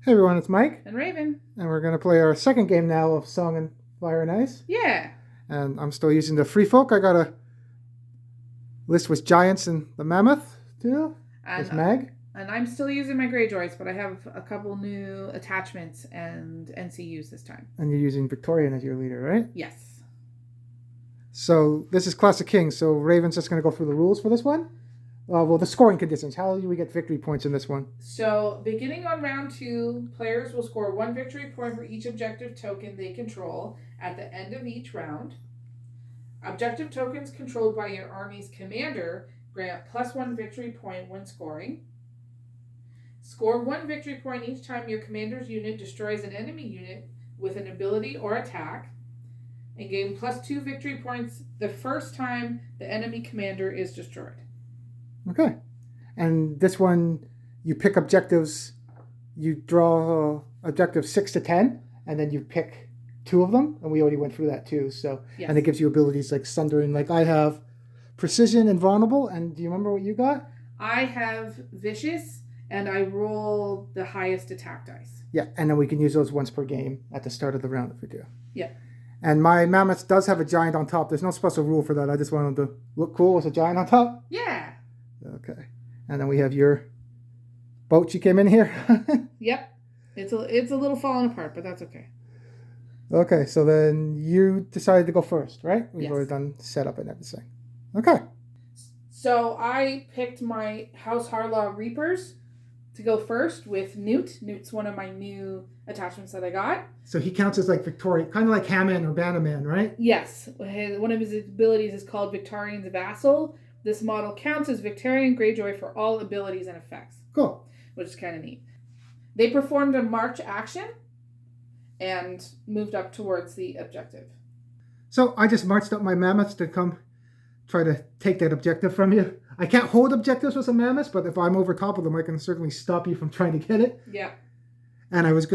Hey everyone, it's Mike. And Ravin. And we're going to play our second game now of Song and Fire and Ice. Yeah. And I'm still using the Free Folk. I got a list with Giants and the Mammoth too. It's Mag. And I'm still using my Greyjoys, but I have a couple new attachments and NCUs this time. And you're using Victorian as your leader, right? Yes. So this is Classic King. So Raven's just going to go through the rules for this one. Well, the scoring conditions. How do we get victory points in this one? So, beginning on round 2, players will score 1 victory point for each objective token they control at the end of each round. Objective tokens controlled by your army's commander grant +1 victory point when scoring. Score 1 victory point each time your commander's unit destroys an enemy unit with an ability or attack. And gain +2 victory points the first time the enemy commander is destroyed. Okay. And this one, you pick objectives. You draw objectives 6 to 10, and then you pick 2 of them. And we already went through that too. So, yes. And it gives you abilities like Sundering. Like I have Precision and Vulnerable. And do you remember what you got? I have Vicious, and I roll the highest attack dice. Yeah, and then we can use those once per game at the start of the round if we do. Yeah. And my Mammoth does have a giant on top. There's no special rule for that. I just wanted to look cool with a giant on top. Yeah. Okay. And then we have your boat. You came in here? Yep. It's a little falling apart, but that's okay. Okay, so then you decided to go first, right? We've already done setup and everything. Okay. So I picked my House Harlaw Reapers to go first with Newt. Newt's one of my new attachments that I got. So he counts as like Victorian, kind of like Hammond or Bannerman, right? Yes. One of his abilities is called Victorian's Vassal. This model counts as Victorian Greyjoy for all abilities and effects. Cool. Which is kind of neat. They performed a march action and moved up towards the objective. So I just marched up my mammoths to come try to take that objective from you. I can't hold objectives with some mammoths, but if I'm over top of them, I can certainly stop you from trying to get it. Yeah. And I was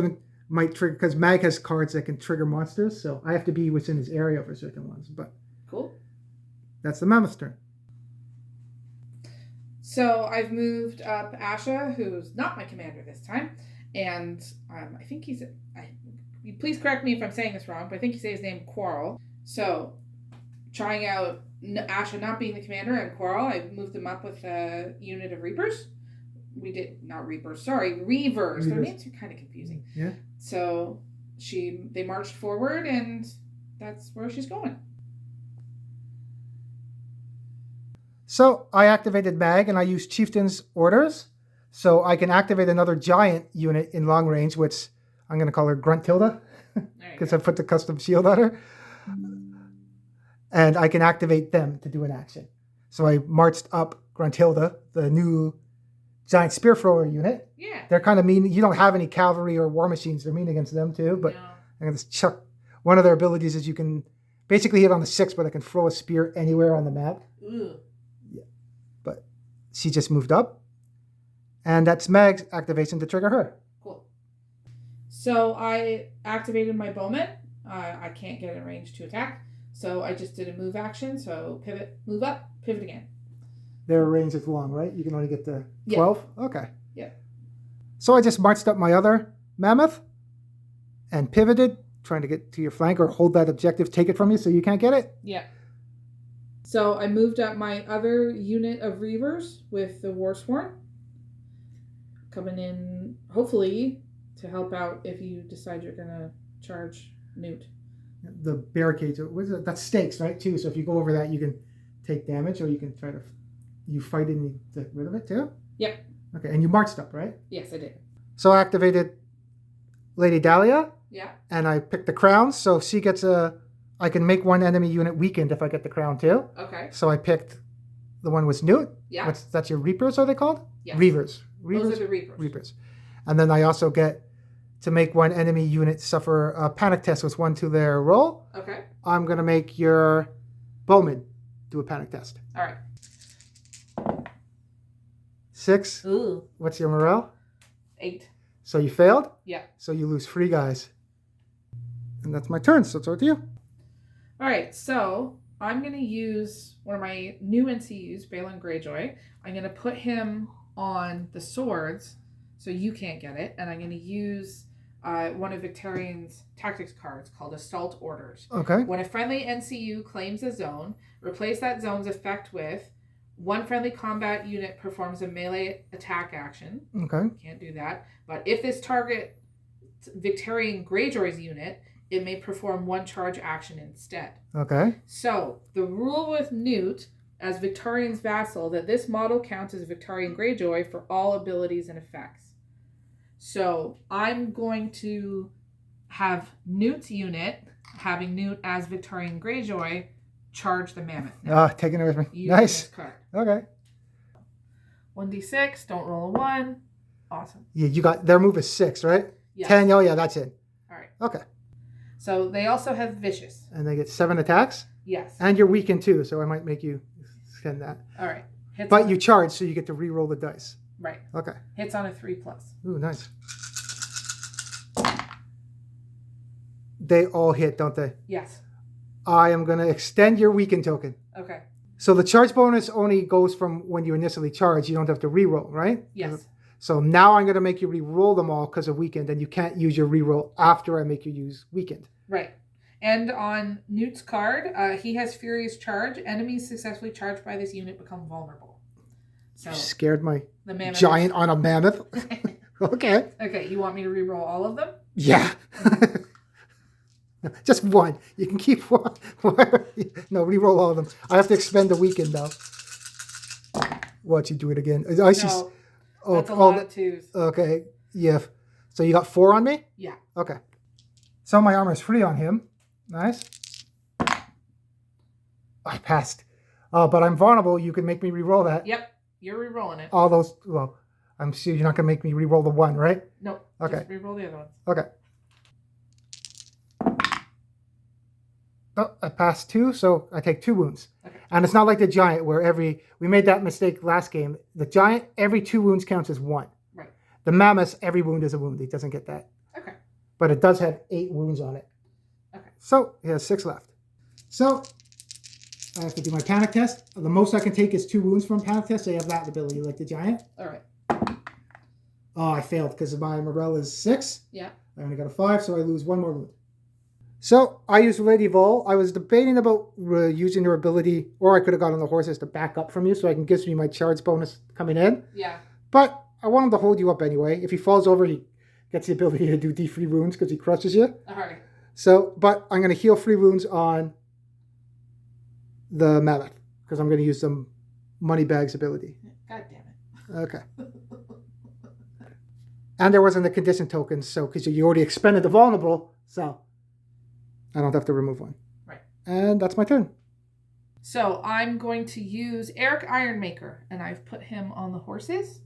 might trigger, because Mag has cards that can trigger monsters, so I have to be within his area for certain ones. But cool. That's the mammoth's turn. So I've moved up Asha, who's not my commander this time, and I think please correct me if I'm saying this wrong, but I think you say his name Quarrel. So trying out Asha not being the commander and Quarrel, I moved him up with a unit of Reapers. Reavers. Their names are kind of confusing. Yeah. So they marched forward, and that's where she's going. So I activated Mag, and I used Chieftain's Orders. So I can activate another giant unit in long range, which I'm going to call her Grunthilda, because I put the custom shield on her. And I can activate them to do an action. So I marched up Grunthilda, the new giant spear thrower unit. Yeah. They're kind of mean. You don't have any cavalry or war machines. They're mean against them too. But no. I'm going to chuck. One of their abilities is you can basically hit on the 6, but I can throw a spear anywhere on the map. Ooh. But she just moved up. And that's Mag's activation to trigger her. Cool. So I activated my bowman. I can't get in range to attack. So I just did a move action. So pivot, move up, pivot again. Their range is long, right? You can only get to 12? Yeah. Okay. Yeah. So I just marched up my other mammoth and pivoted, trying to get to your flank or hold that objective, take it from you so you can't get it. Yeah. So I moved up my other unit of Reavers with the Warsworn, coming in, hopefully, to help out if you decide you're going to charge Newt. The barricades, what is it? That's stakes, right, too? So if you go over that, you can take damage, or you can try to, you fight and you get rid of it, too? Yep. Okay, and you marched up, right? Yes, I did. So I activated Lady Dahlia. Yeah. And I picked the crown, so she gets I can make one enemy unit weakened if I get the crown, too. Okay. So I picked the one with Newt. Yeah. That's your Reapers, are they called? Yes. Reavers. Those are the Reapers. Reapers. And then I also get to make one enemy unit suffer a panic test with 1 to their roll. Okay. I'm going to make your bowman do a panic test. All right. 6. Ooh. What's your morale? 8. So you failed? Yeah. So you lose 3 guys. And that's my turn, so it's over to you. All right, so I'm going to use one of my new NCUs, Balin Greyjoy. I'm going to put him on the swords so you can't get it. And I'm going to use one of Victorian's tactics cards called Assault Orders. Okay. When a friendly NCU claims a zone, replace that zone's effect with one friendly combat unit performs a melee attack action. Okay. Can't do that. But if this target Victorian Greyjoy's unit, it may perform one charge action instead. Okay. So the rule with Newt as Victorian's vassal that this model counts as Victorian Greyjoy for all abilities and effects. So I'm going to have Newt's unit, having Newt as Victorian Greyjoy, charge the mammoth. Taking it with me. Nice. Card. Okay. 1d6, don't roll a 1. Awesome. Yeah, you got their move is 6, right? Yes. 10. Oh yeah, that's it. All right. Okay. So they also have vicious. And they get 7 attacks. Yes. And you're weakened too, so I might make you send that. All right. Hits but you charge, so you get to re-roll the dice. Right. Okay. Hits on a 3+. Ooh, nice. They all hit, don't they? Yes. I am going to extend your weakened token. Okay. So the charge bonus only goes from when you initially charge. You don't have to re-roll, right? Yes. So now I'm going to make you re-roll them all because of weakened, and you can't use your re-roll after I make you use weakened. Right. And on Newt's card, he has Furious Charge. Enemies successfully charged by this unit become vulnerable. So you scared my the giant on a mammoth. Okay. Okay, you want me to re-roll all of them? Yeah. Just one. You can keep one. No, re-roll all of them. I have to expend the weekend though. Watch you do it again. No, that's a lot of 2s. Okay. Yeah. So you got 4 on me? Yeah. Okay. So my armor is free on him. Nice. I passed. But I'm vulnerable. You can make me re-roll that. Yep. You're re-rolling it. All those. Well, I'm sure you're not going to make me re-roll the 1, right? No. Okay. Just re-roll the other ones. Okay. Oh, I passed 2, so I take 2 wounds. Okay. And it's not like the giant where we made that mistake last game. The giant, every 2 wounds counts as 1. Right. The mammoth, every wound is a wound. He doesn't get that. Okay. But it does have 8 wounds on it. Okay. So he has 6 left. So I have to do my panic test. The most I can take is 2 wounds from panic test. So you have that ability like the giant. All right. Oh, I failed because my morale is 6. Yeah. I only got a 5, so I lose 1 more wound. So I used Lady Vol. I was debating about using her ability, or I could have gotten the horses to back up from you so I can give me my charge bonus coming in. Yeah. But I want him to hold you up anyway. If he falls over, he gets the ability to do D3 wounds because he crushes you. All right. So, but I'm going to heal 3 wounds on the mammoth because I'm going to use some Moneybags ability. God damn it. Okay. And there wasn't a condition token, so because you already expended the vulnerable, so I don't have to remove 1. Right. And that's my turn. So I'm going to use Eric Ironmaker, and I've put him on the horses.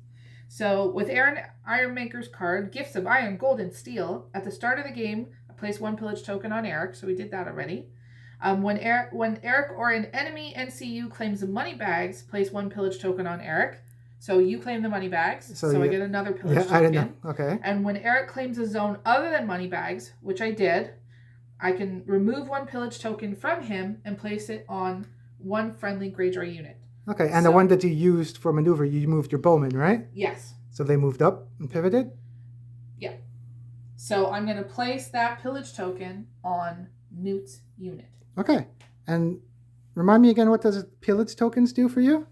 So with Aaron Ironmaker's card, Gifts of Iron, Gold, and Steel, at the start of the game, I place 1 pillage token on Eric, so we did that already. When Eric or an enemy NCU claims the money bags, place 1 pillage token on Eric. So you claim the money bags, so I get another pillage token. I didn't know. Okay. And when Eric claims a zone other than money bags, which I did, I can remove 1 pillage token from him and place it on 1 friendly Greyjoy unit. Okay, and the one that you used for maneuver, you moved your bowman, right? Yes. So they moved up and pivoted? Yeah. So I'm going to place that pillage token on Newt's unit. Okay. And remind me again, what does pillage tokens do for you?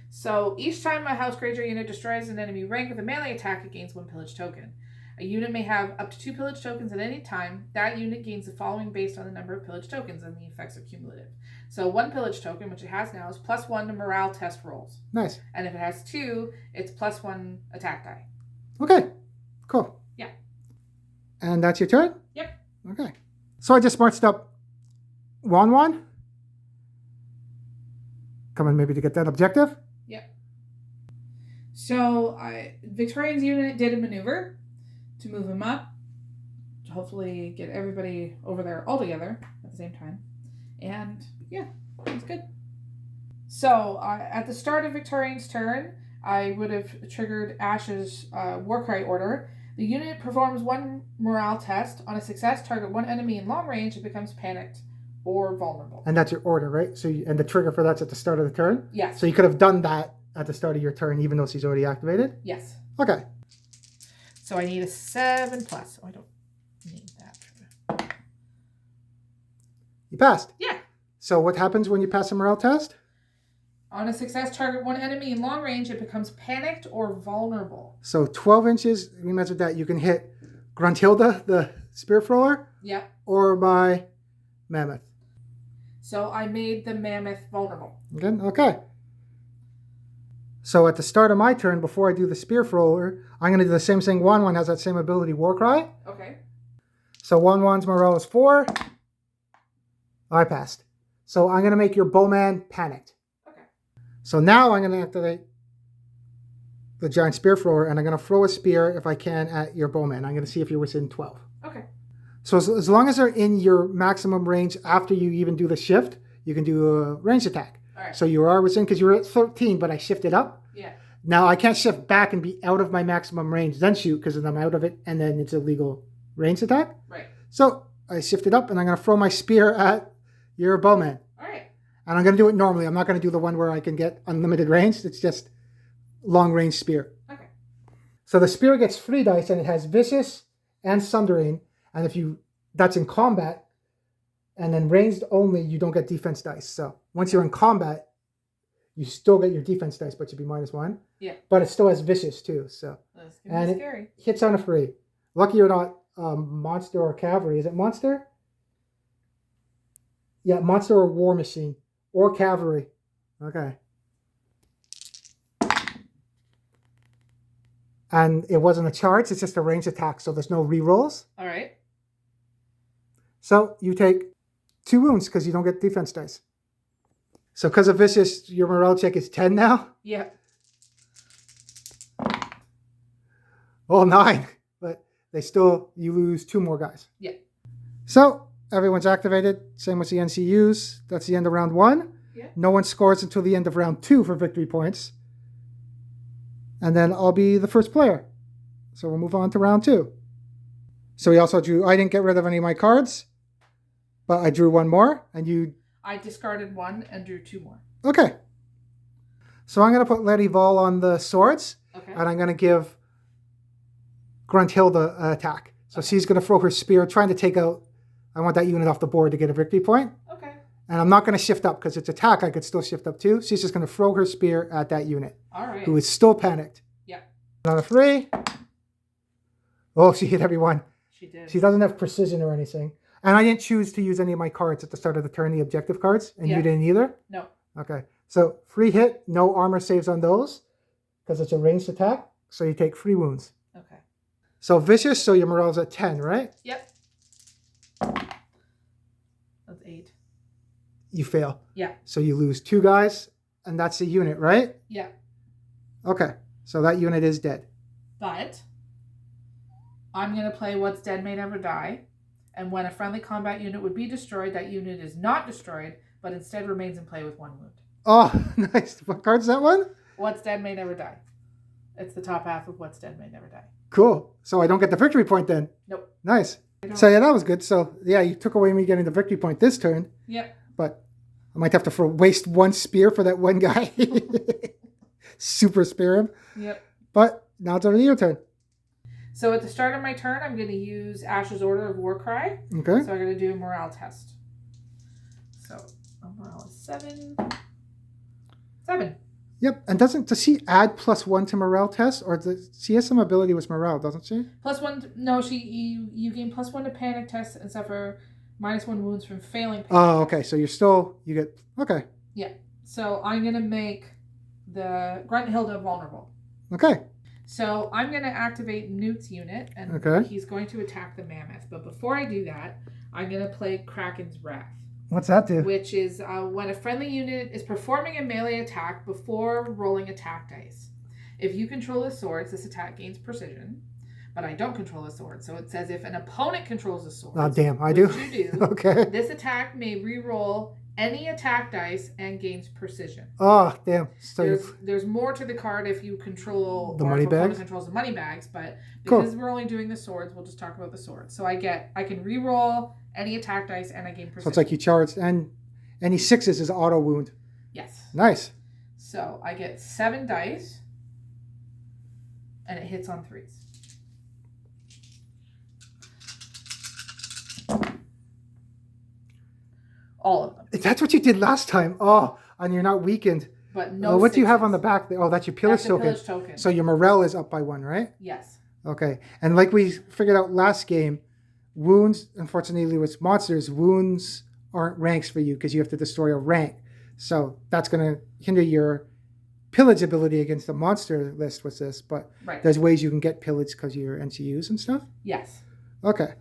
So each time a House Greyjoy unit destroys an enemy rank with a melee attack, it gains 1 pillage token. A unit may have up to 2 pillage tokens at any time. That unit gains the following based on the number of pillage tokens, and the effects are cumulative. So 1 pillage token, which it has now, is +1 to morale test rolls. Nice. And if it has 2, it's +1 attack die. Okay, cool. Yeah. And that's your turn? Yep. Okay. So I just marched up Wan. Coming maybe to get that objective? Yep. So Victorian's unit did a maneuver to move him up, to hopefully get everybody over there all together at the same time. And yeah, it's good. So at the start of Victorian's turn, I would have triggered Ash's Warcry order. The unit performs 1 morale test. On a success, target 1 enemy in long range. It becomes panicked or vulnerable. And that's your order, right? So and the trigger for that's at the start of the turn? Yes. So you could have done that at the start of your turn, even though she's already activated? Yes. Okay. So I need a 7+. Oh, I don't need that. You passed. Yeah. So what happens when you pass a morale test? On a success, target one enemy in long range. It becomes panicked or vulnerable. So 12 inches, we measured that. You can hit Grunthilda, the spear thrower. Yep. Or my mammoth. So I made the mammoth vulnerable. Okay. So at the start of my turn, before I do the spear thrower, I'm going to do the same thing. Wan has that same ability, War Cry. Okay. So Wan's morale is 4. I passed. So I'm going to make your bowman panicked. Okay. So now I'm going to activate the giant spear thrower, and I'm going to throw a spear, if I can, at your bowman. I'm going to see if you're within 12. Okay. So as long as they're in your maximum range after you even do the shift, you can do a range attack. All right. So you are within, because you were at 13, but I shifted up. Yeah. Now I can't shift back and be out of my maximum range, then shoot, because then I'm out of it, and then it's a legal range attack. Right. So I shifted up, and I'm going to throw my spear at your bowman. All right. And I'm going to do it normally. I'm not going to do the one where I can get unlimited range. It's just long range spear. Okay. So the spear gets 3 dice, and it has vicious and sundering. And if that's in combat, and then ranged only, you don't get defense dice. So once you're in combat, you still get your defense dice, but you'd be -1. Yeah. But it still has vicious too. So That's gonna be scary. It hits on a 3. Lucky you're not monster or cavalry. Is it monster? Yeah, monster or war machine or cavalry. Okay. And it wasn't a charge. It's just a range attack. So there's no rerolls. All right. So you take 2 wounds because you don't get defense dice. So because of vicious, your morale check is 10 now? Yeah. Oh, 9. But you lose 2 more guys. Yeah. So everyone's activated. Same with the NCUs. That's the end of round 1. Yeah. No one scores until the end of round 2 for victory points. And then I'll be the first player. So we'll move on to round 2. So we also I didn't get rid of any of my cards, but I drew 1 more, and I discarded 1 and drew 2 more. Okay. So I'm going to put Lady Vol on the swords, Okay. and I'm going to give Grunthilda an attack. So she's going to throw her spear, trying to take out, I want that unit off the board to get a victory point. Okay. And I'm not going to shift up, because it's attack, I could still shift up too. She's just going to throw her spear at that unit. All right. Who is still panicked. Yeah. On a 3. Oh, she hit everyone. She did. She doesn't have precision or anything. And I didn't choose to use any of my cards at the start of the turn, the objective cards. And you didn't either? No. Okay. So 3 hit, no armor saves on those, because it's a ranged attack. So you take 3 wounds. Okay. So vicious, so your morale's at 10, right? Yep. That's 8. You fail. Yeah. So you lose 2 guys, and that's a unit, right? Yeah. Okay. So that unit is dead. But I'm going to play What's Dead May Never Die. And when a friendly combat unit would be destroyed, that unit is not destroyed, but instead remains in play with 1 wound. Oh, nice. What card's that one? What's Dead May Never Die. It's the top half of What's Dead May Never Die. Cool. So I don't get the victory point then? Nope. Nice. So yeah, that was good. So yeah, you took away me getting the victory point this turn. Yep. But I might have to waste 1 spear for that one guy. Super spear him. Yep. But now it's over to your turn. So at the start of my turn, I'm going to use Ash's Order of War Cry. Okay. So I'm going to do a morale test. So morale is 7. 7. Yep. And does she add +1 to morale test, or she has some ability with morale, doesn't she? +1. No, you gain +1 to panic tests and suffer -1 wounds from failing panic. Oh, okay. So you get okay. Yeah. So I'm going to make the Grunthilda vulnerable. Okay. So I'm going to activate Newt's unit, and he's going to attack the mammoth. But before I do that, I'm going to play Kraken's Wrath. What's that do? Which is when a friendly unit is performing a melee attack before rolling attack dice. If you control the swords, this attack gains precision. But I don't control the sword. So it says if an opponent controls the sword. Oh, damn. I do? You do. Okay. This attack may re-roll any attack dice and gains precision. Oh, damn. So there's more to the card if you control the money bags. Controls the money bags, but because we're only doing the swords, we'll just talk about the swords. So I can re-roll any attack dice and I gain precision. So it's like you charged, and any 6s is auto wound. Yes. Nice. So I get 7 dice, and it hits on 3s. All of them. That's what you did last time. Oh, and you're not weakened. But no. What do you have on the back? Oh, that's your pillage That's token. Pillage token. So your morale is up by 1, right? Yes. Okay. And like we figured out last game, wounds, unfortunately with monsters, wounds aren't ranks for you because you have to destroy a rank. So that's going to hinder your pillage ability against the monster list with this. But there's ways you can get pillage because of your NCUs and stuff? Yes. Okay.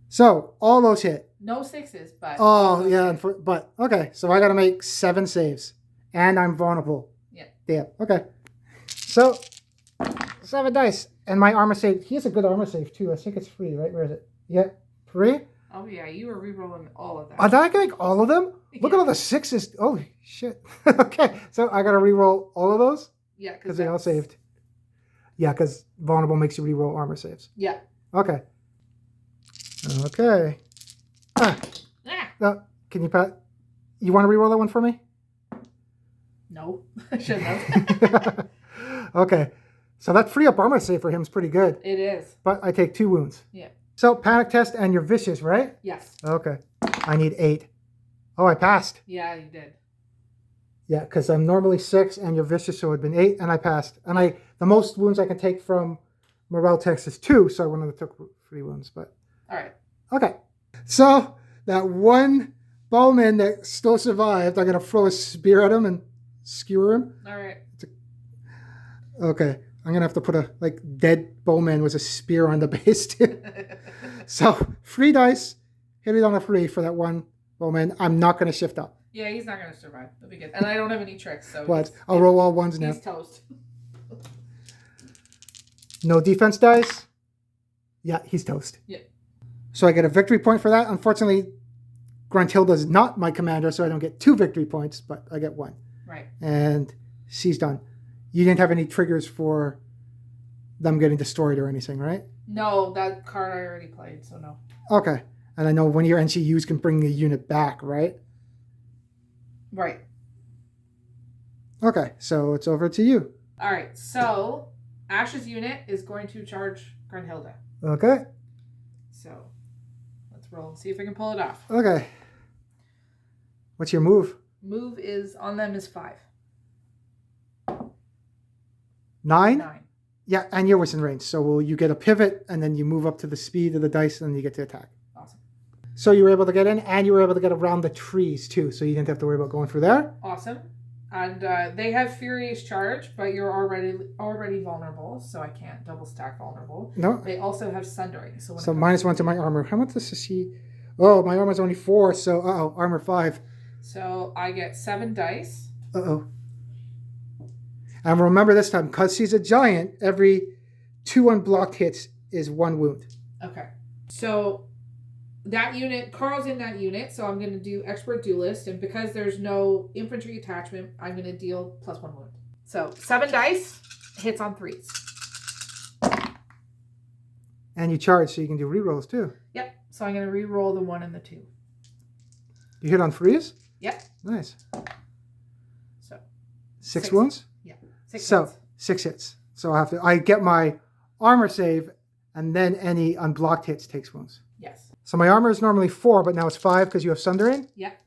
So all those hit. No 6s, but... Oh, yeah. But, okay. So I got to make 7 saves. And I'm vulnerable. Yeah. Damn. Okay. So, 7 dice. And my armor save. He has a good armor save, too. I think it's free, right? Where is it? Yeah. Free? Oh, yeah. You were rerolling all of that. Did I make all of them? Look at all the 6s. Holy shit. Okay. So, I got to reroll all of those? Yeah. Because they all saved. Yeah, because vulnerable makes you reroll armor saves. Yeah. Okay. Okay. Can you pat? You want to reroll that one for me? No, I shouldn't have. Okay, so that free up armor save for him is pretty good. It is. But I take 2 wounds. Yeah. So panic test and you're vicious, right? Yes. Okay. I need 8. Oh, I passed. Yeah, you did. Yeah, because I'm normally 6 and you're vicious, so it would have been 8, and I passed. And the most wounds I can take from morale text is 2, so I wouldn't have took 3 wounds. But all right. Okay. So that one bowman that still survived, I'm gonna throw a spear at him and skewer him. All right. Okay. I'm gonna have to put a dead bowman with a spear on the base too. So 3 dice, hit it on a 3 for that one bowman. I'm not gonna shift up. Yeah, he's not gonna survive. That'll be good. And I don't have any tricks, so What? I'll roll all 1s now. He's toast. No defense dice. Yeah, he's toast. Yeah. So I get a victory point for that. Unfortunately, Grunthilda is not my commander, so I don't get 2 victory points, but I get 1. Right. And she's done. You didn't have any triggers for them getting destroyed or anything, right? No, that card I already played, so no. Okay. And I know one of your NCUs can bring the unit back, right? Right. Okay, so it's over to you. All right, so Ash's unit is going to charge Grunthilda. Okay. So let's roll and see if I can pull it off. Okay. What's your move? Move is on them is 5. 9? 9. Yeah, and you're within range. So you get a pivot, and then you move up to the speed of the dice, and then you get to attack. Awesome. So you were able to get in, and you were able to get around the trees, too. So you didn't have to worry about going through there. Awesome. And they have Furious Charge, but you're already vulnerable, so I can't double stack vulnerable. No. They also have Sundering. So -1 to my armor. How much does she... Oh, my armor's only 4, so armor 5. So I get 7 dice. And remember this time, because she's a giant, every 2 unblocked hits is 1 wound. Okay. So that unit, Carl's in that unit, so I'm going to do Expert Duelist, and because there's no infantry attachment, I'm going to deal +1 wound. So 7 dice, hits on 3s. And you charge, so you can do rerolls too. Yep. So I'm going to re-roll the 1 and the 2. You hit on 3s? Yep. Nice. So 6 wounds? Yeah. 6 so hits. 6 hits. So I get my armor save, and then any unblocked hits takes wounds. Yes. So my armor is normally 4, but now it's 5 because you have Sundering? Yep.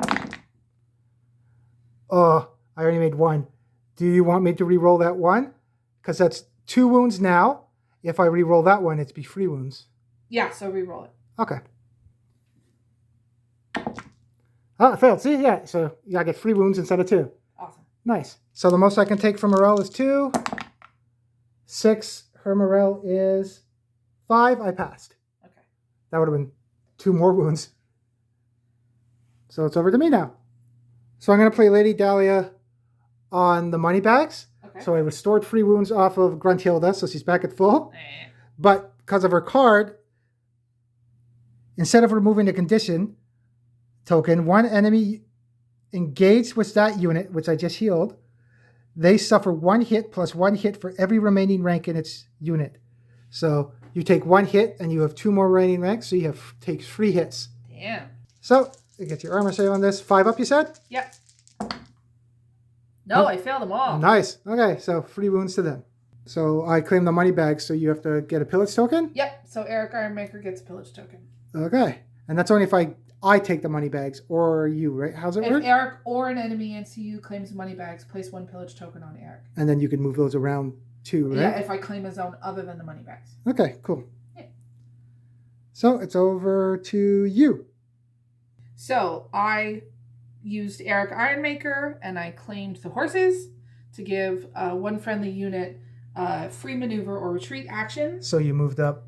Oh, I already made 1. Do you want me to re-roll that 1? Because that's 2 wounds now. If I re-roll that 1, it's be 3 wounds. Yeah, so re-roll it. Okay. Oh, it failed. See? Yeah. So I get 3 wounds instead of 2. Awesome. Nice. So the most I can take from morale is 2. 6. Her morale is 5. I passed. Okay. That would have been 2 more wounds. So it's over to me now. So I'm going to play Lady Dahlia on the money bags. Okay. So I restored 3 wounds off of Grunthilda, so she's back at full. But because of her card, instead of removing the condition token, one enemy engaged with that unit, which I just healed, they suffer 1 hit plus 1 hit for every remaining rank in its unit. So you take 1 hit and you have 2 more remaining ranks, so you take 3 hits. Damn. So you get your armor save on this. 5 up, you said? Yep. No, I failed them all. Nice. Okay, so 3 wounds to them. So I claim the money bag, so you have to get a pillage token? Yep. So Eric Ironmaker gets a pillage token. Okay. And that's only if I I take the money bags or you, right? How's it If work? Eric or an enemy NCU claims money bags, place 1 pillage token on Eric. And then you can move those around too, right? Yeah, if I claim a zone other than the money bags. Okay, cool. Yeah. So it's over to you. So I used Eric Ironmaker and I claimed the horses to give one friendly unit free maneuver or retreat action. So you moved up.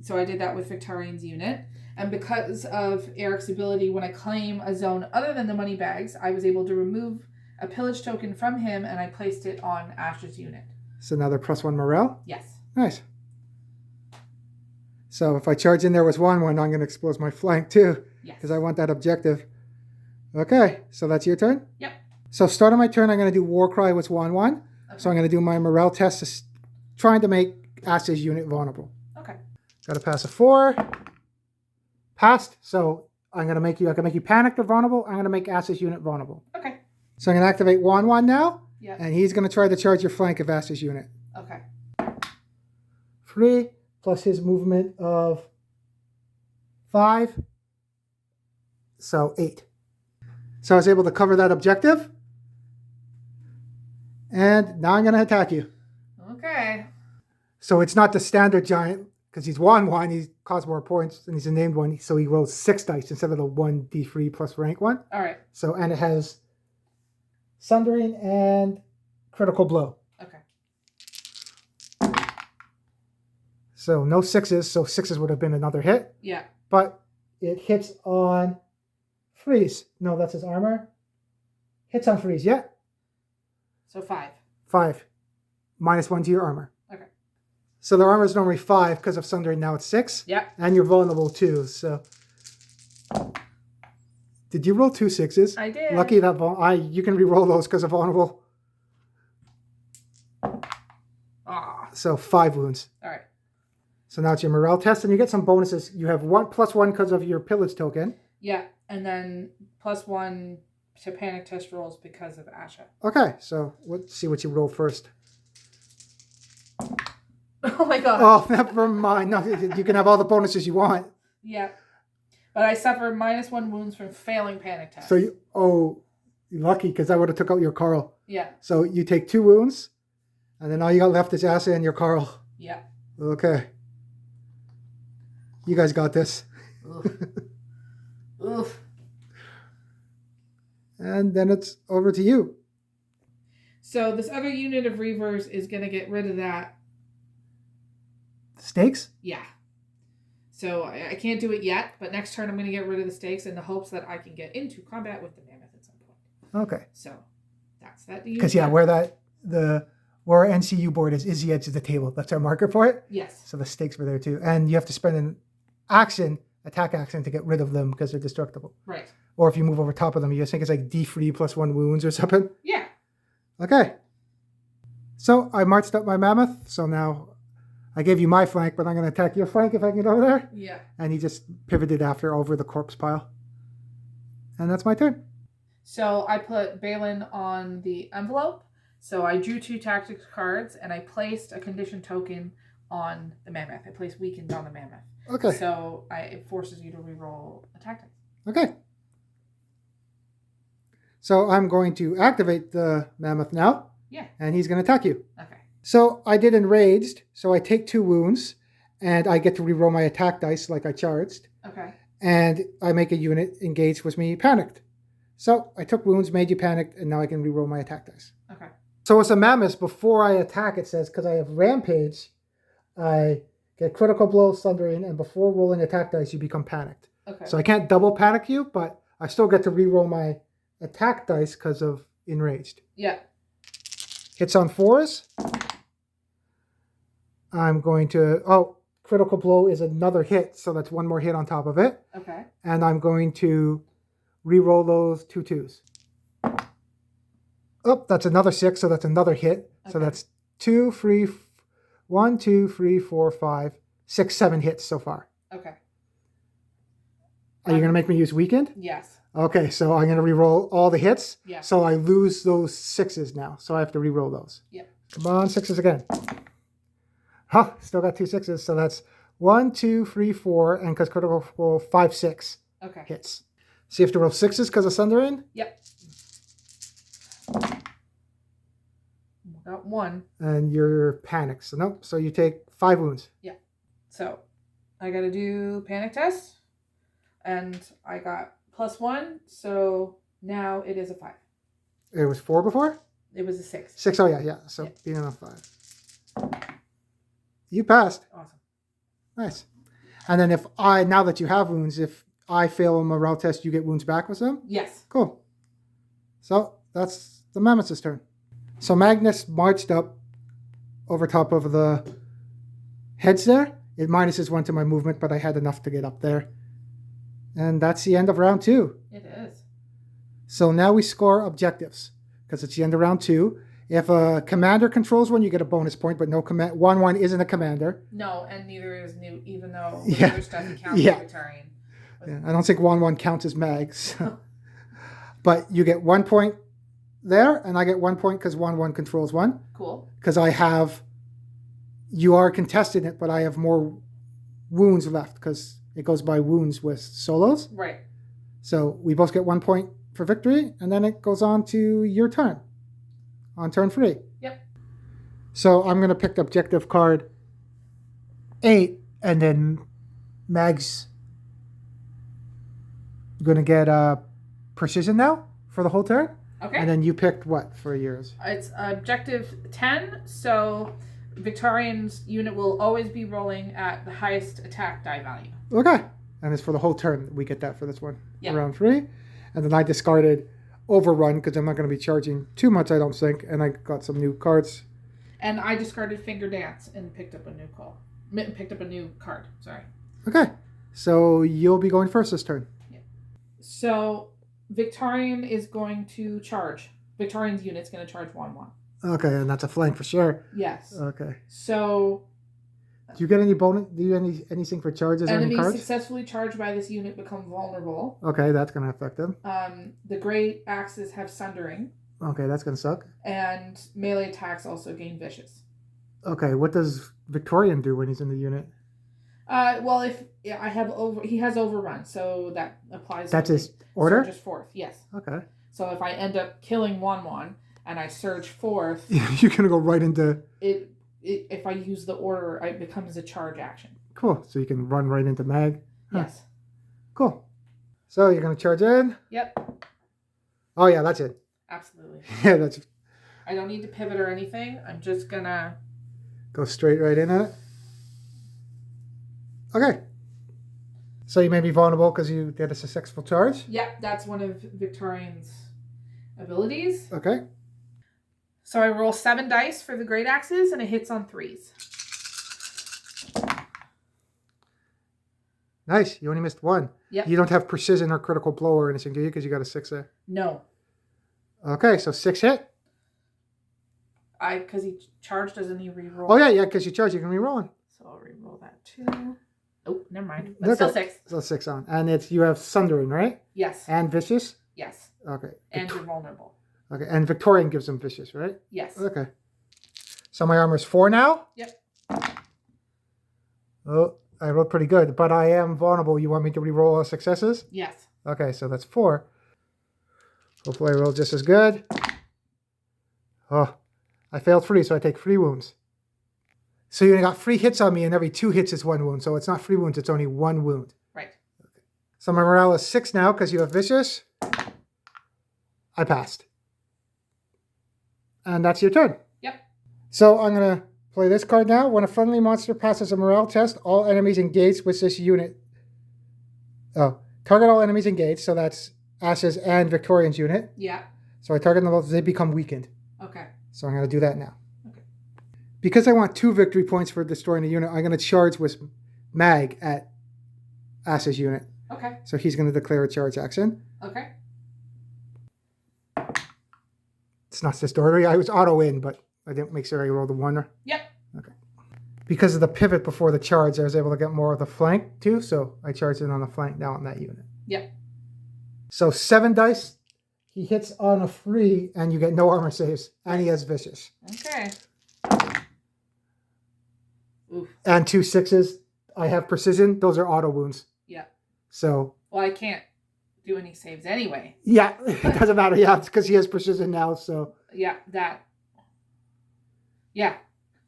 So I did that with Victorian's unit. And because of Eric's ability, when I claim a zone other than the money bags, I was able to remove a pillage token from him and I placed it on Ash's unit. So now they're +1 morale? Yes. Nice. So if I charge in there with 1, I'm going to expose my flank too. Yes. Because I want that objective. Okay, so that's your turn? Yep. So start of my turn, I'm going to do Warcry with 1/1. Okay. So I'm going to do my morale test, trying to make Ash's unit vulnerable. Okay. Got to pass a 4. Passed. So I can make you panicked or vulnerable. I'm going to make Ash's unit vulnerable. Okay. So I'm going to activate 1/1 now. Yeah. And he's going to try to charge your flank of Ash's unit. Okay. 3 plus his movement of 5. So 8. So I was able to cover that objective. And now I'm going to attack you. Okay. So it's not the standard giant, because he's 1/1, he costs more points, and he's a named one, so he rolls 6 dice instead of the 1d3 plus rank 1. All right. So, and it has Sundering and Critical Blow. Okay. So no 6s, so 6s would have been another hit. Yeah. But it hits on Freeze. No, that's his armor. Hits on Freeze, yeah. So 5. 5. -1 to your armor. Okay. So their armor is normally 5 because of Sundering. Now it's 6. Yep. And you're vulnerable too. So, did you roll 2 6s? I did. Lucky that you can re-roll those because of vulnerable. Ah. So 5 wounds. All right. So now it's your morale test, and you get some bonuses. You have +1 because of your pillage token. Yeah, and then +1 to panic test rolls because of Asha. Okay, so let's see what you roll first. Oh my god. Oh, never mind. No, you can have all the bonuses you want. Yeah. But I suffer -1 wounds from failing panic test. So you're lucky, because I would have took out your Carl. Yeah. So you take 2 wounds, and then all you got left is Asa and your Carl. Yeah. Okay. You guys got this. Oof. Oof. And then it's over to you. So this other unit of Reavers is going to get rid of that. Stakes? Yeah. So I can't do it yet, but next turn I'm going to get rid of the stakes in the hopes that I can get into combat with the mammoth at some point. Okay. So that's that. Because where our NCU board is the edge of the table. That's our marker for it. Yes. So the stakes were there too. And you have to spend an attack action to get rid of them because they're destructible. Right. Or if you move over top of them, you think it's like D3 +1 wounds or something. Yeah. Okay. So I marched up my mammoth. So now I gave you my flank, but I'm going to attack your flank if I can get over there. Yeah. And he just pivoted after over the corpse pile. And that's my turn. So I put Balin on the envelope. So I drew 2 tactics cards and I placed a condition token on the mammoth. I placed weakened on the mammoth. Okay. So it forces you to reroll attack dice. Okay. So I'm going to activate the mammoth now. Yeah. And he's going to attack you. Okay. So I did enraged. So I take 2 wounds and I get to reroll my attack dice like I charged. Okay. And I make a unit engaged with me panicked. So I took wounds, made you panicked, and now I can reroll my attack dice. Okay. So it's a mammoth. Before I attack, it says, because I have rampage, I get critical blow, sundering, and before rolling attack dice, you become panicked. Okay. So I can't double panic you, but I still get to reroll my attack dice because of enraged. Yeah. Hits on 4s. I'm going to... critical blow is another hit, so that's 1 more hit on top of it. Okay. And I'm going to reroll those 2 2s. Oh, that's another 6, so that's another hit. Okay. So that's 1, 2, 3, 4, 5, 6, 7 hits so far. Okay. Are you going to make me use weakened? Yes. Okay, so I'm going to reroll all the hits. Yeah. So I lose those 6s now, so I have to reroll those. Yeah. Come on, 6s again. Still got 2 6s, so that's 1, 2, 3, 4, and because critical roll 5, 6. Okay. hits. See if to roll 6s because of Sundering. Yep. Got 1. And you're panicked. So nope. So you take 5 wounds. Yeah. So I got to do panic test. And I got +1. So now it is a 5. It was 4 before? It was a 6. 6. Oh, yeah. So Yep. being on a 5. You passed. Awesome. Nice. And then now that you have wounds, if I fail a morale test, you get wounds back with them? Yes. Cool. So that's the Mammoth's turn. So Magnus marched up over top of the heads there. It minuses 1 to my movement, but I had enough to get up there. And that's the end of round 2. It is. So now we score objectives because it's the end of round 2. If a commander controls one, you get a bonus point, but no 1/1 isn't a commander. No, and neither is Newt, even though Yeah. other stuff he counts Yeah. as Victorian. Yeah, I don't think 1/1 counts as mags. But you get 1 point there, and I get 1 point because 1/1 controls 1. Cool. Because you are contesting it, but I have more wounds left because it goes by wounds with solos. Right. So we both get 1 point for victory, and then it goes on to your turn on turn 3. Yep. So I'm going to pick the objective card 8, and then Mag's going to get precision now for the whole turn. Okay. And then you picked what for yours? It's objective 10, so Victorian's unit will always be rolling at the highest attack die value. Okay. And it's for the whole turn. We get that for this one. Yeah. Round 3. And then I discarded Overrun because I'm not going to be charging too much, I don't think. And I got some new cards. And I discarded Finger Dance and picked up a new card. Sorry. Okay. So you'll be going first this turn. Yeah. So Victorian is going to charge. Victorian's unit's going to charge 1/1. Okay, and that's a flank for sure. Yes. Okay. So Do you get any bonus? Do you anything for charges or any enemies cards? successfully charged by this unit become vulnerable. Okay, that's going to affect them. The great axes have sundering, Okay, that's going to suck. and melee attacks also gain vicious. Okay, what does Victorian do when he's in the unit? Well, if I have he has overrun, so that applies. That's to his order? Surges forth, yes. Okay. So if I end up killing 1/1 and I surge forth, You're going to go right into... if I use the order, it becomes a charge action. Cool, so you can run right into Mag. Huh. Yes. Cool. So you're going to charge in? Yep. Oh, yeah, that's it. Absolutely. Yeah, that's... I don't need to pivot or anything. I'm just going to... Go straight right in at it. Okay. So you may be vulnerable because you did a successful charge. Yep, that's one of Victorian's abilities. Okay. So I roll 7 dice for the great axes, and it hits on 3s. Nice. You only missed 1. Yep. You don't have precision or critical blow or anything, do you? Because you got a 6 there. No. Okay, so 6 hit. Because he charged, doesn't he reroll? Oh, yeah, because you charge, you can reroll. So I'll reroll that too. Oh, never mind. But still 6. So 6 on. And you have Sundering, right? Yes. And Vicious? Yes. Okay. And you're vulnerable. Okay, and Victorian gives them Vicious, right? Yes. Okay. So my armor's 4 now? Yep. Oh, I rolled pretty good, but I am vulnerable. You want me to reroll all successes? Yes. Okay, so that's 4. Hopefully I roll just as good. Oh, I failed 3, so I take 3 wounds. So you only got 3 hits on me, and every 2 hits is 1 wound. So it's not 3 wounds, it's only 1 wound. Right. Okay. So my morale is 6 now because you have Vicious. I passed. And that's your turn. Yep. So I'm going to play this card now. When a friendly monster passes a morale test, all enemies engaged with this unit... Oh, target all enemies engaged, so that's Ash's and Victorian's unit. Yeah. So I target them, they become weakened. Okay. So I'm going to do that now. Okay. Because I want 2 victory points for destroying a unit, I'm going to charge with Mag at Ash's unit. Okay. So he's going to declare a charge action. Okay. It's not this order. I was auto in, but I didn't make sure I rolled a 1. Yep. Okay. Because of the pivot before the charge, I was able to get more of the flank too, so I charged in on the flank now on that unit. Yep. So 7 dice, he hits on a 3, and you get no armor saves, and he has Vicious. Okay. Oof. And 2 6s, I have precision. Those are auto wounds. Yeah. So Well, I can't do any saves anyway. Yeah, it doesn't matter. Yeah, it's because he has precision now. So Yeah, that. Yeah.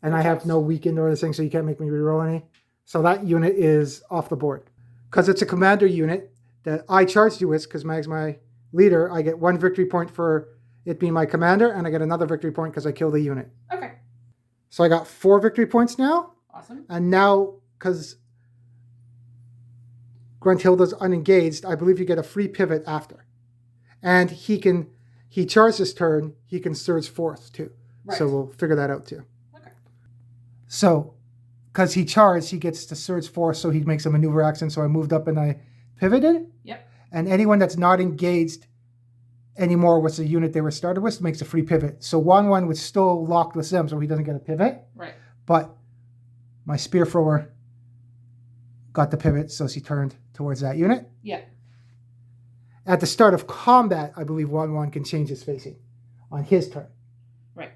And I have no weakened or anything, so you can't make me reroll any. So that unit is off the board. Because it's a commander unit that I charged you with, because Mag's my leader, I get 1 victory point for it being my commander, and I get another victory point because I killed a unit. Okay. So I got 4 victory points now. Awesome. And now, because Grunthilda's unengaged, I believe you get a free pivot after. And he charged this turn, he can surge forth too. Right. So we'll figure that out too. Okay. So, because he charged, he gets to surge forth, so he makes a maneuver action. So I moved up and I pivoted. Yep. And anyone that's not engaged anymore with the unit they were started with makes a free pivot. So 1/1 was still locked with them, so he doesn't get a pivot. Right. But my spear thrower got the pivot, so she turned towards that unit. Yeah. At the start of combat, I believe 1/1 can change his facing on his turn. Right.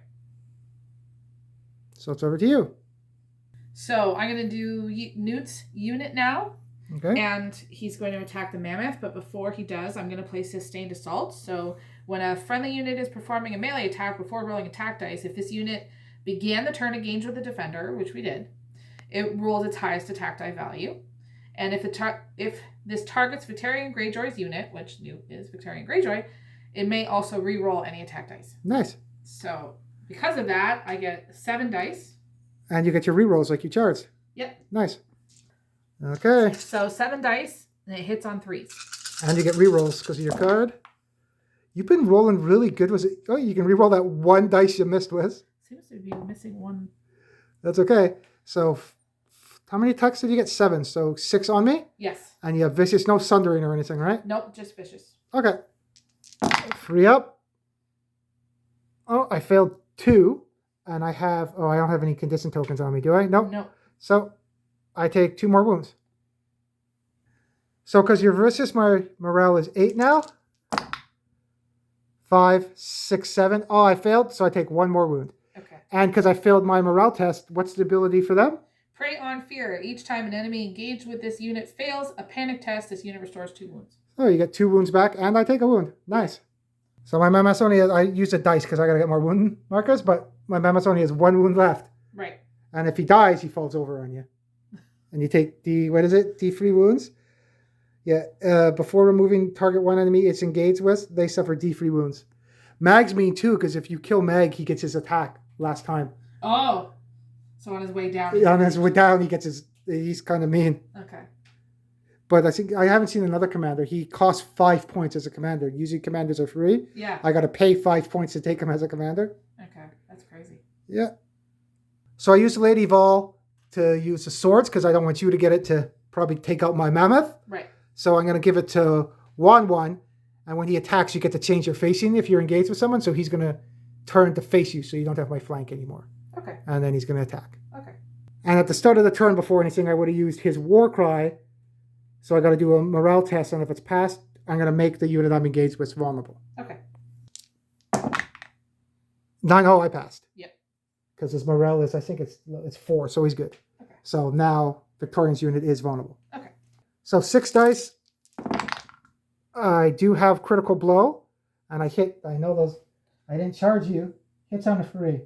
So it's over to you. So I'm going to do Newt's unit now. Okay. And he's going to attack the mammoth, but before he does, I'm going to play Sustained Assault. So when a friendly unit is performing a melee attack before rolling attack dice, if this unit began the turn engaged with the defender, which we did, it rolls its highest attack die value. And if this targets Victorian Greyjoy's unit, which Newt is Victorian Greyjoy, it may also re-roll any attack dice. Nice. So because of that, I get 7 dice. And you get your re-rolls like you charged. Yep. Nice. Okay. So 7 dice, and it hits on 3s. And you get re-rolls because of your card. You've been rolling really good. Was it? Oh, you can re-roll that 1 dice you missed with. Seems to be missing 1. That's okay. So how many attacks did you get? 7. So 6 on me? Yes. And you have vicious, no sundering or anything, right? Nope, just vicious. Okay. 3 up. Oh, I failed 2. And I don't have any condition tokens on me, do I? Nope. No. So I take 2 more wounds. So because your vicious morale is 8 now. 5, 6, 7. Oh, I failed, so I take 1 more wound. Okay. And because I failed my morale test, what's the ability for them? Prey on fear. Each time an enemy engaged with this unit fails a panic test, this unit restores 2 wounds. Oh, you get 2 wounds back, and I take a wound. Nice. So my mammoth only has, I use a dice because I got to get more wound markers, but my mammoth only has 1 wound left. Right. And if he dies, he falls over on you. And you take D3 wounds? Yeah, before removing target 1 enemy it's engaged with, they suffer D3 wounds. Mag's mean too, because if you kill Mag, he gets his attack last time. Oh. So on his way down. On his way down, he's kind of mean. Okay. But I haven't seen another commander. He costs 5 points as a commander. Usually commanders are free. Yeah. I got to pay 5 points to take him as a commander. Okay, that's crazy. Yeah. So I used Lady Vol to use the swords because I don't want you to get it to probably take out my mammoth. Right. So I'm going to give it to 1/1. And when he attacks, you get to change your facing if you're engaged with someone. So he's going to turn to face you so you don't have my flank anymore. Okay. And then he's going to attack. Okay. And at the start of the turn before anything, I would have used his war cry. So I got to do a morale test, and if it's passed, I'm going to make the unit I'm engaged with vulnerable. Okay. 9, I passed. Yep. Because his morale is, I think it's 4, so he's good. Okay. So now Victorian's unit is vulnerable. Okay. So 6 dice. I do have critical blow, and I hit. I know those. I didn't charge you. Hits on a 3.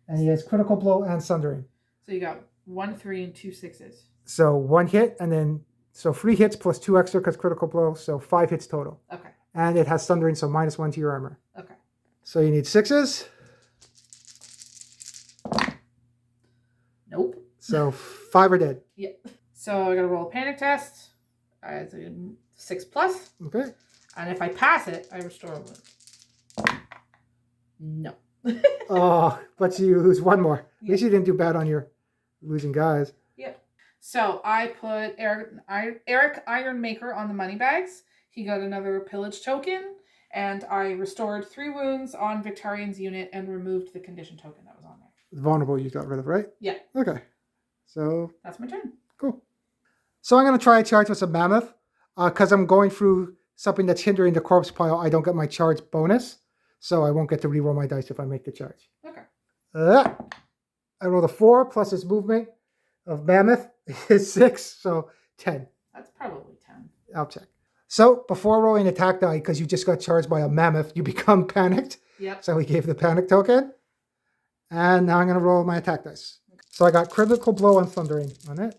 And he has critical blow and sundering. So you got 1 3 and 2 6s. So 1 hit, and then, so 3 hits plus 2 extra because critical blow, so 5 hits total. Okay. And it has sundering, so -1 to your armor. Okay. So you need 6s. Nope. So 5 are dead. Yep. So I gotta roll a panic test. It's a 6+. Okay. And if I pass it, I restore a wound. No. Oh, but you lose 1 more. At least Yeah. you didn't do bad on your losing guys. Yep. So I put Eric Ironmaker on the money bags. He got another pillage token, and I restored 3 wounds on Victorian's unit and removed the condition token that was on there. Vulnerable you got rid of, right? Yeah. Okay. So that's my turn. Cool. So I'm going to try a charge with some mammoth. Because I'm going through something that's hindering the corpse pile, I don't get my charge bonus. So I won't get to reroll my dice if I make the charge. Okay. I rolled a 4 plus his movement of mammoth is 6, so 10. That's probably 10. I'll check. So before rolling attack die, because you just got charged by a mammoth, you become panicked. Yep. So we gave the panic token. And now I'm going to roll my attack dice. So I got critical blow and thundering on it.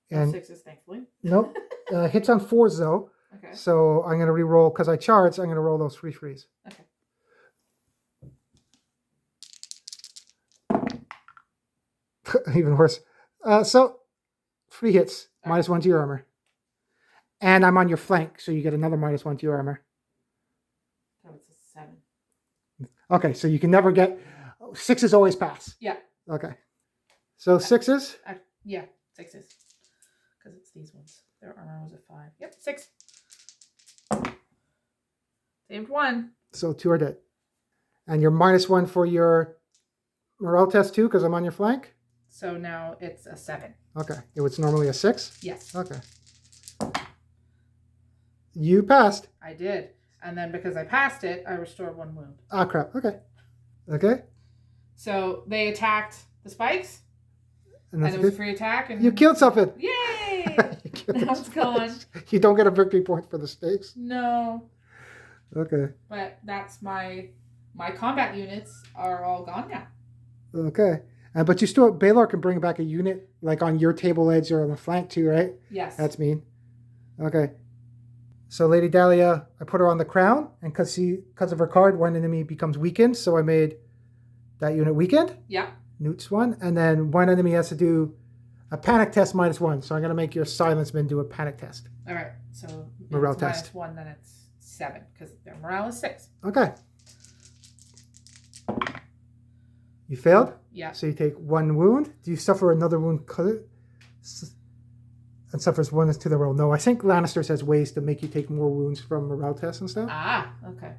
And 6s, thankfully. Nope. Hits on 4s, though. Okay. So I'm going to re-roll, because I charged, I'm going to roll those 3 frees. Okay. Even worse. So 3 hits, -1 to your armor. And I'm on your flank, so you get another -1 to your armor. Oh, it's a 7. Okay, so you can never get... 6s always pass. Yeah. Okay. So 6s? Yeah, 6s. Because it's these ones. Their armor was a 5. Yep, 6. Saved 1. So 2 are dead. And you're -1 for your morale test too, because I'm on your flank? So now it's a 7. Okay. It was normally a 6? Yes. Okay. You passed. I did. And then because I passed it, I restored 1 wound. Ah, crap. Okay. Okay. So they attacked the spikes. And it was a free attack. And you killed something. Yay! Now it's gone. You don't get a victory point for the stakes. No. Okay. But that's my combat units are all gone now. Okay. But you still, Baylor can bring back a unit like on your table edge or on the flank too, right? Yes. That's mean. Okay. So Lady Dahlia, I put her on the crown, and because of her card, 1 enemy becomes weakened. So I made that unit weakened. Yeah. Newt's 1. And then 1 enemy has to do a panic test -1. So I'm going to make your silenceman do a panic test. All right. So morale it's test. -1, then it's 7 because their morale is 6. Okay. You failed? Yeah. So you take 1 wound. Do you suffer another wound and suffers 1 to the roll? No, I think Lannisters has ways to make you take more wounds from morale tests and stuff. Ah, okay.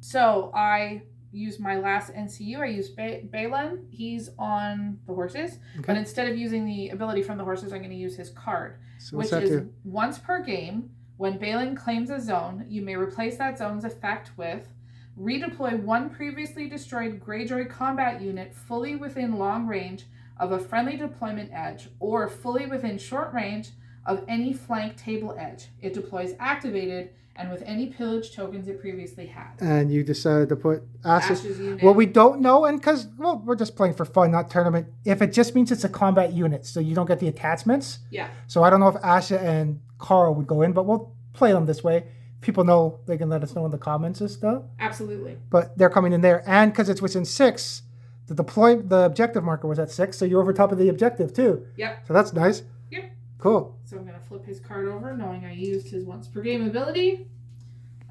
So I used my last NCU. I used Balin. He's on the horses. Okay. But instead of using the ability from the horses, I'm going to use his card. So which is do? Once per game, when Balin claims a zone, you may replace that zone's effect with redeploy 1 previously destroyed Greyjoy combat unit fully within long range of a friendly deployment edge or fully within short range of any flank table edge. It deploys activated and with any pillage tokens it previously had. And you decided to put Ash's unit. Well, we don't know, and because, well, we're just playing for fun, not tournament. If it just means it's a combat unit, so you don't get the attachments. Yeah. So I don't know if Asha and Carl would go in, but we'll play them this way. People know, they can let us know in the comments and stuff. Absolutely. But they're coming in there, and because it's within 6, the objective marker was at 6, so you're over top of the objective too. Yep. So that's nice. Yep. Cool. So I'm going to flip his card over, knowing I used his once per game ability,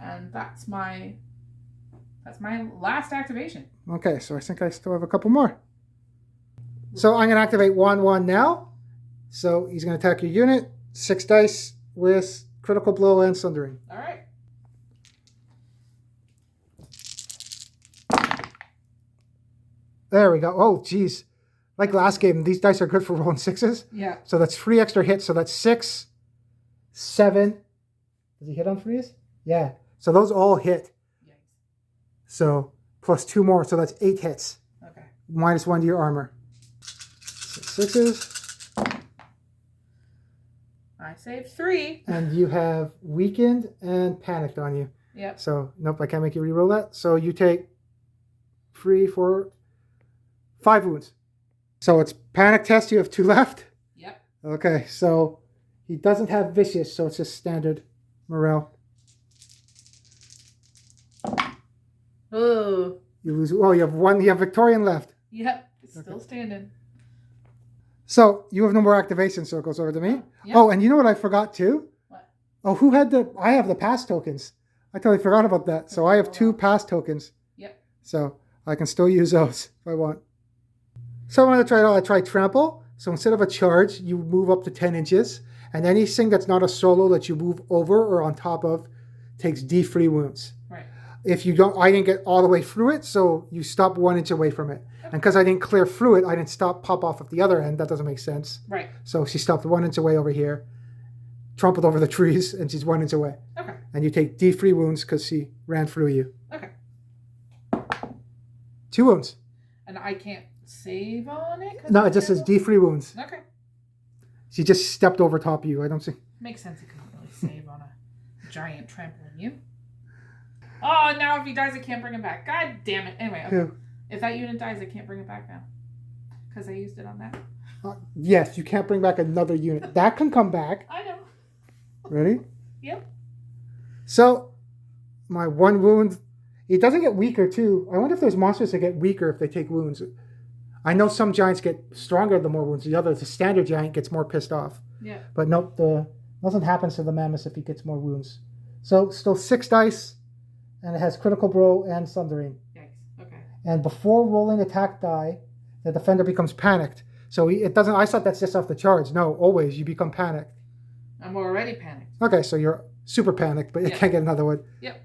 and that's my last activation. Okay, so I think I still have a couple more. So I'm going to activate 1/1 now. So he's going to attack your unit, 6 dice with critical blow and sundering. All right. There we go. Oh, geez. Like last game, these dice are good for rolling 6s. Yeah. So that's 3 extra hits. So that's 6, 7. Does he hit on 3s? Yeah. So those all hit. Yikes. So plus 2 more. So that's 8 hits. Okay. -1 to your armor. 6s. I saved 3. And you have weakened and panicked on you. Yep. So, nope, I can't make you reroll that. So you take 3, 4, 5 wounds. So it's panic test. You have 2 left. Yep. Okay, so he doesn't have vicious, so it's just standard morale. Oh. You lose. Oh, you have 1. You have Victorian left. Yep. It's still standing. So you have no more activation, so it goes over to me. Yep. Oh, and you know what I forgot too? What? Oh, who had I have the pass tokens. I totally forgot about that. So I have 2 pass tokens. Yep. So I can still use those if I want. So I want to try it out. I try trample. So instead of a charge, you move up to 10 inches. And anything that's not a solo that you move over or on top of takes D free wounds. Right. If you don't, I didn't get all the way through it, so you stop 1 inch away from it. Okay. And because I didn't clear through it, I didn't pop off at the other end. That doesn't make sense. Right. So she stopped 1 inch away over here, trampled over the trees, and she's 1 inch away. Okay. And you take D free wounds because she ran through you. Okay. 2 wounds. And I can't save on it? No, it just says D free wounds. Okay. She just stepped over top of you. I don't see. Makes sense. He couldn't really save on a giant trampling you. Oh, now if he dies, I can't bring him back. God damn it. Anyway, okay. Who? If that unit dies, I can't bring it back now. Because I used it on that. Yes, you can't bring back another unit. That can come back. I know. Ready? Yep. So, my 1 wound, it doesn't get weaker too. I wonder if there's monsters that get weaker if they take wounds. I know some giants get stronger the more wounds. The other, the standard giant gets more pissed off. Yeah. But nope, nothing happens to the mammoth if he gets more wounds. So, still 6 dice, and it has critical blow and sundering. Yikes. Okay. And before rolling attack die, the defender becomes panicked. So it doesn't. I thought that's just off the charge. No, always you become panicked. I'm already panicked. Okay, so you're super panicked, but you can't get another one. Yep.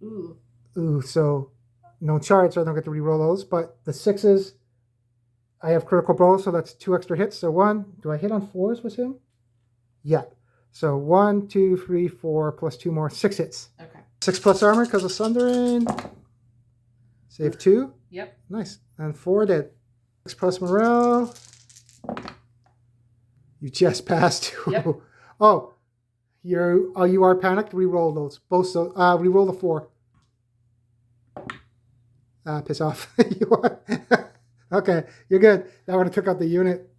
Ooh. Ooh, so no charge, so I don't get to re-roll those. But the 6s, I have critical blow, so that's 2 extra hits. So 1. Do I hit on 4s with him? Yeah. So 1, 2, 3, 4, plus 2 more, 6 hits. Okay. 6 plus armor because of sundering. Save 2. Yep. Nice. And 4 dead. 6 plus morale. You just passed. Yep. Oh, you are panicked. Reroll those. Both. So reroll the 4. Piss off. You are. Okay, you're good. That would have took out the unit.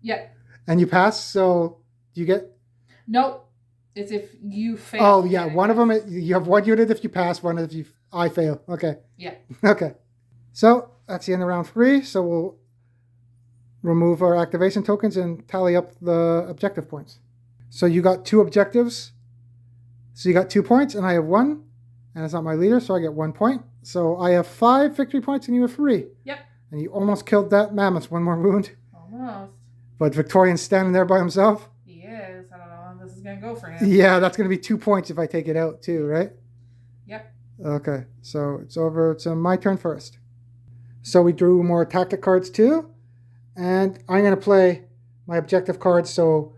Yep. And you pass. So do you get? Nope. It's if you fail. Oh yeah, one of them. You have 1 unit if you pass. 1 if I fail. Okay. Yeah. Okay. So that's the end of round 3. So we'll remove our activation tokens and tally up the objective points. So you got 2 objectives. So you got 2 points, and I have 1. And it's not my leader, so I get 1 point. So I have 5 victory points, and you have 3. Yep. And you almost killed that mammoth. 1 more wound. Almost. But Victorian's standing there by himself. He is. I don't know how this is going to go for him. Yeah, that's going to be 2 points if I take it out too, right? Yep. Okay, so it's over. It's my turn first. So we drew more tactic cards too. And I'm going to play my objective cards. So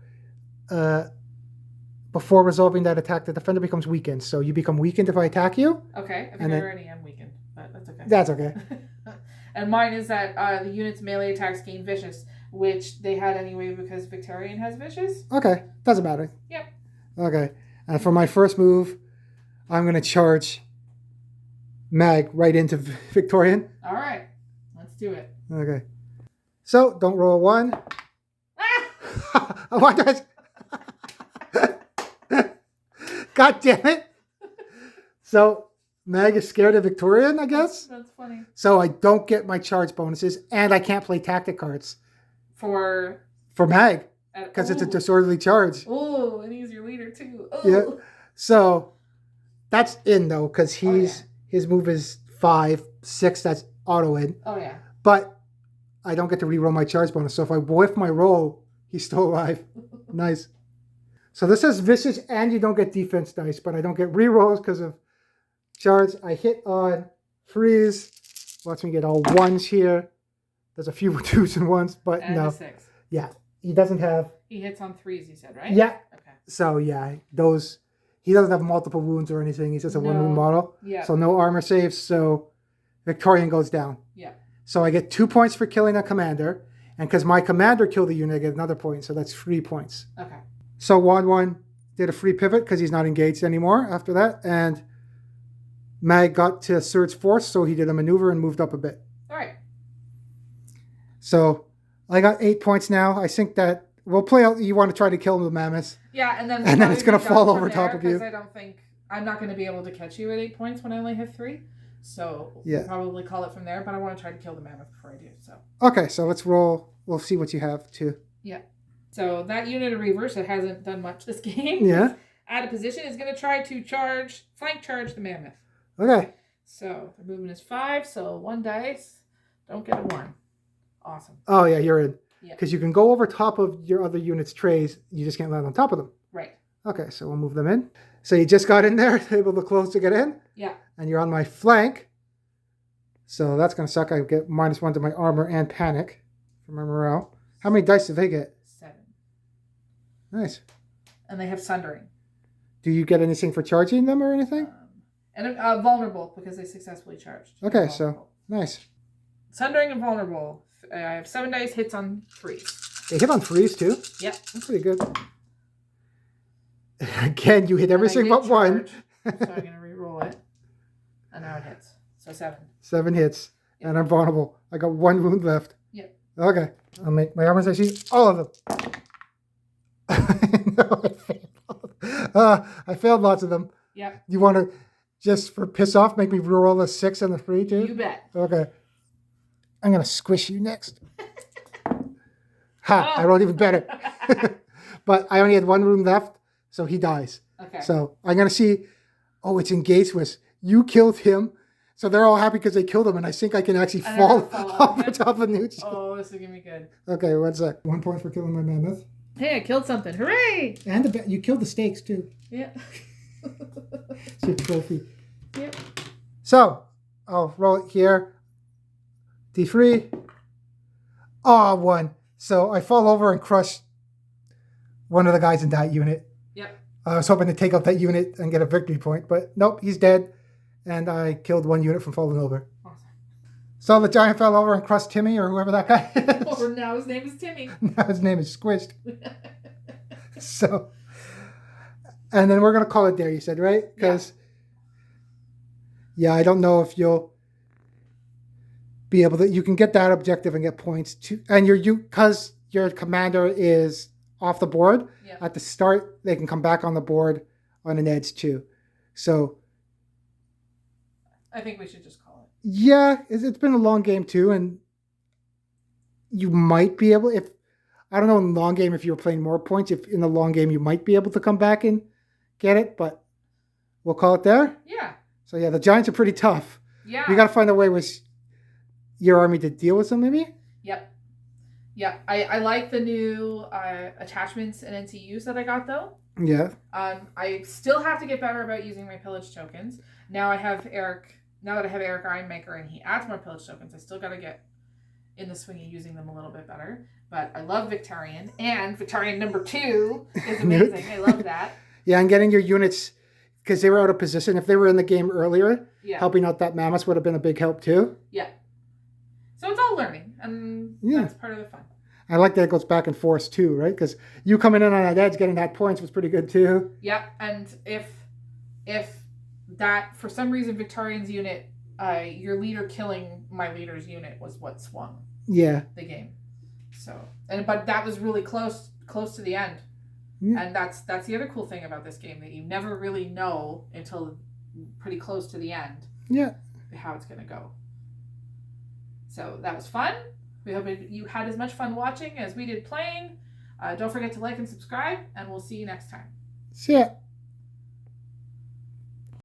before resolving that attack, the defender becomes weakened. So you become weakened if I attack you. Okay, I think I already am weakened, but that's okay. That's okay. And mine is that the unit's melee attacks gain vicious, which they had anyway because Victorian has vicious. Okay, doesn't matter. Yep. Okay, and for my first move, I'm going to charge Mag right into Victorian. All right, let's do it. Okay. So, don't roll a 1. Ah! Why does... God damn it. So, Mag is scared of Victorian, I guess? That's funny. So, I don't get my charge bonuses, and I can't play tactic cards. For Mag, because it's a disorderly charge. Oh, and he's your leader, too. Oh. Yeah. So, that's in, though, because his move is 5, 6, that's auto in. Oh, yeah. But I don't get to reroll my charge bonus. So if I whiff my roll, he's still alive. Nice. So this says vicious and you don't get defense dice, but I don't get rerolls because of charge. I hit on freeze. Watch me get all 1s here. There's a few 2s and 1s, but and no. A 6. Yeah. He doesn't have... He hits on 3s, you said, right? Yeah. Okay. So yeah, those... He doesn't have multiple wounds or anything. He's just a 1 wound model. Yeah. So no armor saves. So Victorian goes down. Yeah. So I get 2 points for killing a commander. And because my commander killed the unit, I get another point. So that's 3 points. Okay. So 1-1 did a free pivot because he's not engaged anymore after that. And Mag got to surge force. So he did a maneuver and moved up a bit. All right. So I got 8 points now. I think that we'll play out. You want to try to kill the mammoths. Yeah. And then it's going to fall over top of you. I don't think I'm not going to be able to catch you at 8 points when I only have 3. So we'll probably call it from there, but I want to try to kill the mammoth before I do. So okay, so let's roll. We'll see what you have too. Yeah. So that unit of reverse that hasn't done much this game. Yeah. Out of position is going to try to flank charge the mammoth. Okay. So the movement is 5. So 1 dice. Don't get a 1. Awesome. Oh yeah, you're in. Yeah. Because you can go over top of your other unit's trays. You just can't land on top of them. Right. Okay, so we'll move them in. So you just got in there, able to close to get in. Yeah. And you're on my flank. So that's going to suck. I get -1 to my armor and panic for my morale. How many dice do they get? 7. Nice. And they have sundering. Do you get anything for charging them or anything? And vulnerable because they successfully charged. Okay, so nice. Sundering and Vulnerable. I have 7 dice, hits on 3s. They hit on 3s too? Yep. That's pretty good. Again, you hit everything but one. So I'm going to re-roll it. And now it hits. So 7. 7 hits. Yep. And I'm vulnerable. I got 1 wound left. Yep. Okay. I'll make my armors. I see all of them. No, I failed lots of them. Yep. You want to, just for piss off, make me roll a 6 and a 3 too? You bet. Okay. I'm going to squish you next. Ha! Oh. I rolled even better. But I only had 1 wound left, so he dies. Okay. So I'm going to see, oh, it's engaged with. You killed him. So they're all happy because they killed him, and I think I can actually fall off the top of Newt. Oh, this is going to be good. Okay, what's that? 1 point for killing my mammoth. Hey, I killed something. Hooray! And you killed the stakes, too. Yeah. It's your trophy. Yep. So, I'll roll it here. D3. Oh, 1. So I fall over and crush one of the guys in that unit. Yep. I was hoping to take out that unit and get a victory point, but nope, he's dead. And I killed 1 unit from falling over. Awesome. So the giant fell over and crushed Timmy, or whoever that guy is. Or now his name is Timmy. Now his name is Squished. So, and then we're going to call it there, you said, right? Because, yeah, I don't know if you'll be able to, you can get that objective and get points too. And because your commander is off the board, at the start, they can come back on the board on an edge too. So, I think we should just call it. Yeah, it's been a long game too, and you might be able, I don't know in the long game if you were playing more points, if in the long game you might be able to come back and get it, but we'll call it there. Yeah. So yeah, the Giants are pretty tough. Yeah. You got to find a way with your army to deal with them, maybe? Yep. Yeah, I like the new attachments and NCUs that I got though. Yeah. I still have to get better about using my pillage tokens. Now that I have Eric Ironmaker and he adds more pillage tokens, I still got to get in the swing of using them a little bit better. But I love Victarion, and Victarion number 2 is amazing. I love that. Yeah, and getting your units, because they were out of position. If they were in the game earlier, helping out that mammoth would have been a big help too. Yeah. So it's all learning, and that's part of the fun. I like that it goes back and forth too, right? Because you coming in on that edge, getting that points was pretty good too. Yeah, and if that, for some reason, Victarion's unit, your leader killing my leader's unit was what swung the game. So, but that was really close to the end. Yeah. And that's the other cool thing about this game, that you never really know until pretty close to the end how it's going to go. So that was fun. We hope you had as much fun watching as we did playing. Don't forget to like and subscribe, and we'll see you next time. See ya.